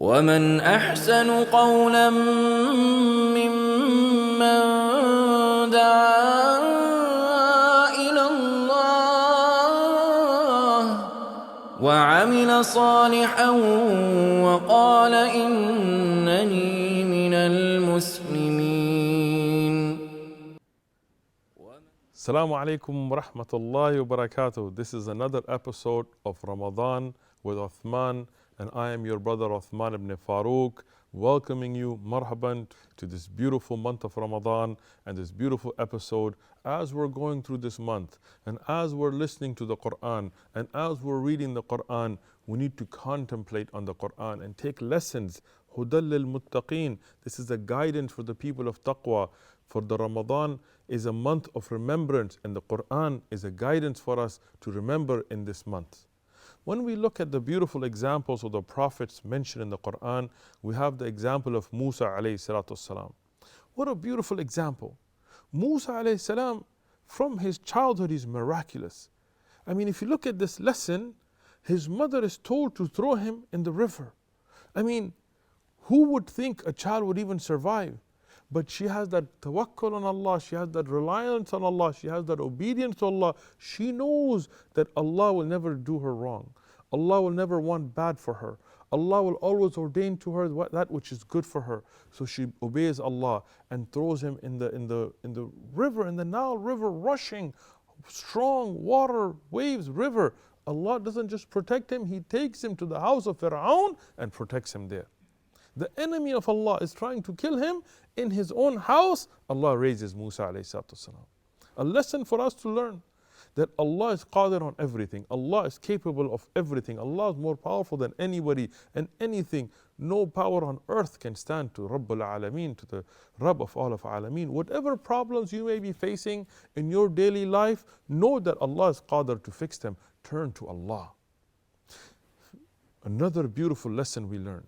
ومن أحسن قولا ممن دعا إلى الله وعمل صالحا وقال إنني من المسلمين. Assalamu alaikum wa rahmatullahi wa barakatuh. This is another episode of Ramadan with Uthman, and I am your brother Uthman ibn Farooq, welcoming you, marhaban, to this beautiful month of Ramadan and this beautiful episode. As we're going through this month, and as we're listening to the Quran, and as we're reading the Quran, we need to contemplate on the Quran and take lessons. Hudal lil muttaqeen. This is a guidance for the people of taqwa. For the Ramadan is a month of remembrance, and the Quran is a guidance for us to remember in this month. When we look at the beautiful examples of the prophets mentioned in the Quran, we have the example of Musa alayhi salatu wasalam. What a beautiful example. Musa alayhi salam, from his childhood, is miraculous. I mean, if you look at this lesson, his mother is told to throw him in the river. I mean, who would think a child would even survive? But she has that tawakkul on Allah, she has that reliance on Allah, she has that obedience to Allah. She knows that Allah will never do her wrong. Allah will never want bad for her. Allah will always ordain to her that which is good for her. So she obeys Allah and throws him in the river, in the Nile River, rushing, strong water, waves, river. Allah doesn't just protect him, He takes him to the house of Pharaoh and protects him there. The enemy of Allah is trying to kill him in his own house. Allah raises Musa alayhi salatu wasalam. A lesson for us to learn that Allah is qadir on everything. Allah is capable of everything. Allah is more powerful than anybody and anything. No power on earth can stand to Rabbul Alameen, to the Rabb of all of Alameen. Whatever problems you may be facing in your daily life, know that Allah is qadir to fix them. Turn to Allah. Another beautiful lesson we learn.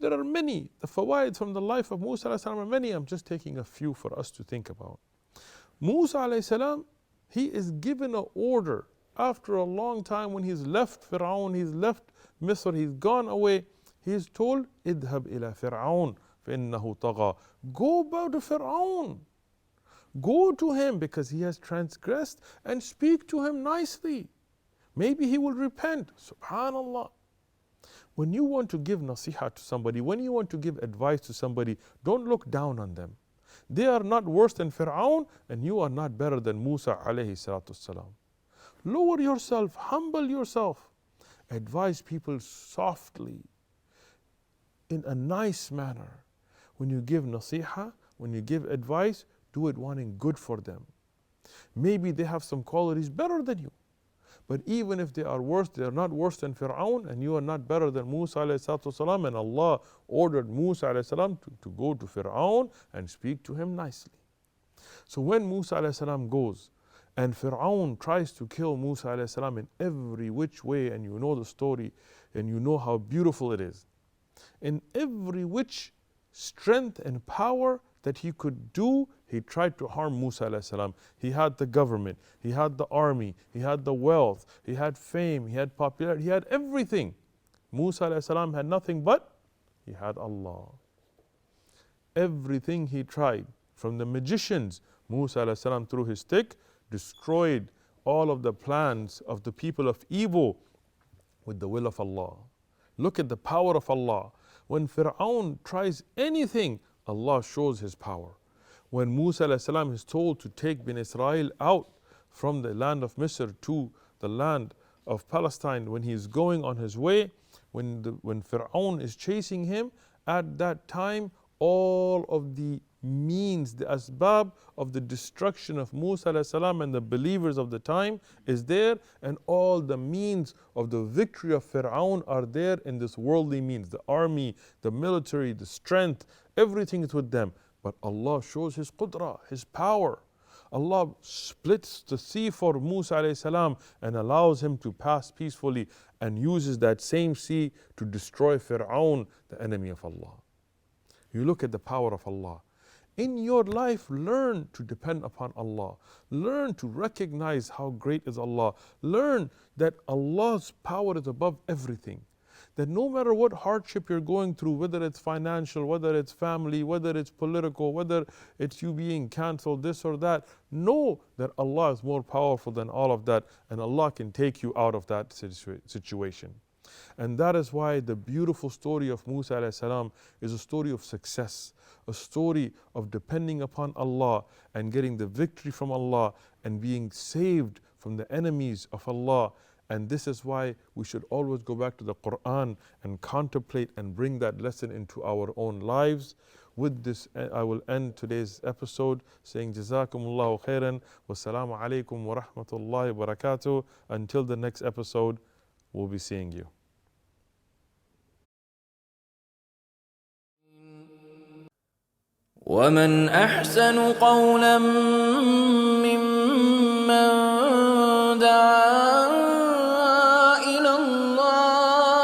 There are many, the fawaid from the life of Musa alayhi salam are many. I'm just taking a few for us to think about. Musa alayhi salam, he is given an order after a long time when he's left Pharaoh, he's left Misr, he's gone away. He is told, idhab ila Fir'aun فإنه طغى. Go about to Pharaoh. Go to him because he has transgressed, and speak to him nicely. Maybe he will repent. Subhanallah. When you want to give nasiha to somebody, when you want to give advice to somebody, don't look down on them. They are not worse than Pharaoh, and you are not better than Musa alayhi salatu wasalam. Lower yourself, humble yourself. Advise people softly, in a nice manner. When you give nasiha, when you give advice, do it wanting good for them. Maybe they have some qualities better than you. But even if they are worse, they are not worse than Pharaoh, and you are not better than Musa alayhi salatu wasalam. And Allah ordered Musa alayhi salam to go to Pharaoh and speak to him nicely. So when Musa alayhi salam goes, and Pharaoh tries to kill Musa alayhi salam in every which way, and you know the story, and you know how beautiful it is. In every which strength and power that he could do, he tried to harm Musa alayhi salam. He had the government, he had the army, he had the wealth, he had fame, he had popularity, he had everything. Musa alayhi salam had nothing, but he had Allah. Everything he tried, from the magicians, Musa alayhi salam threw his stick, destroyed all of the plans of the people of evil with the will of Allah. Look at the power of Allah. When Pharaoh tries anything, Allah shows His power. When Musa alayhi salam is told to take Bin Israel out from the land of Misr to the land of Palestine, when he is going on his way, when Pharaoh is chasing him, at that time all of the means, the asbab of the destruction of Musa alayhi salam and the believers of the time is there, and all the means of the victory of Pharaoh are there in this worldly means. The army, the military, the strength, everything is with them. But Allah shows His qudra, His power. Allah splits the sea for Musa alayhi salam and allows him to pass peacefully, and uses that same sea to destroy Pharaoh, the enemy of Allah. You look at the power of Allah. In your life, learn to depend upon Allah. Learn to recognize how great is Allah. Learn that Allah's power is above everything. that no matter what hardship you're going through, whether it's financial, whether it's family, whether it's political, whether it's you being canceled, this or that, know that Allah is more powerful than all of that, and Allah can take you out of that situation. And that is why the beautiful story of Musa alayhi salam is a story of success, a story of depending upon Allah and getting the victory from Allah and being saved from the enemies of Allah. And this is why we should always go back to the Quran and contemplate and bring that lesson into our own lives. With this, I will end today's episode saying Jazakumullahu khairan, wassalamu alaikum wa rahmatullahi wa barakatuh. Until the next episode, we'll be seeing you. ومن أحسن قولا ممن دعا إلى الله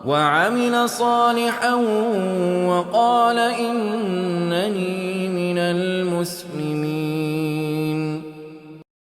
وعمل صالحا وقال إنني من المسلمين